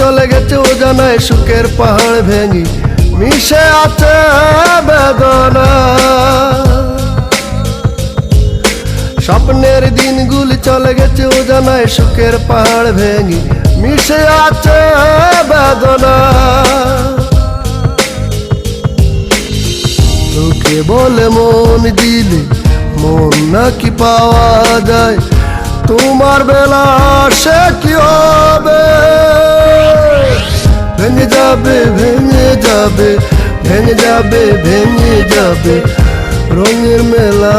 চলে গেছে অজানায় সুখের পাহাড় ভেঙে মিশে আছে বেদনা। স্বপ্নের দিনগুলি চলে গেছে অজানায় সুখের পাহাড় ভেঙে মিশে আছে বেদনা। তোকে বলে মন দিলে মন নাকি পাওয়া যায়, তোমার বেলা সে কি হবে? ভেঙে যাবে ভেঙে যাবে ভেঙে যাবে ভেঙে যাবে রঙের মেলা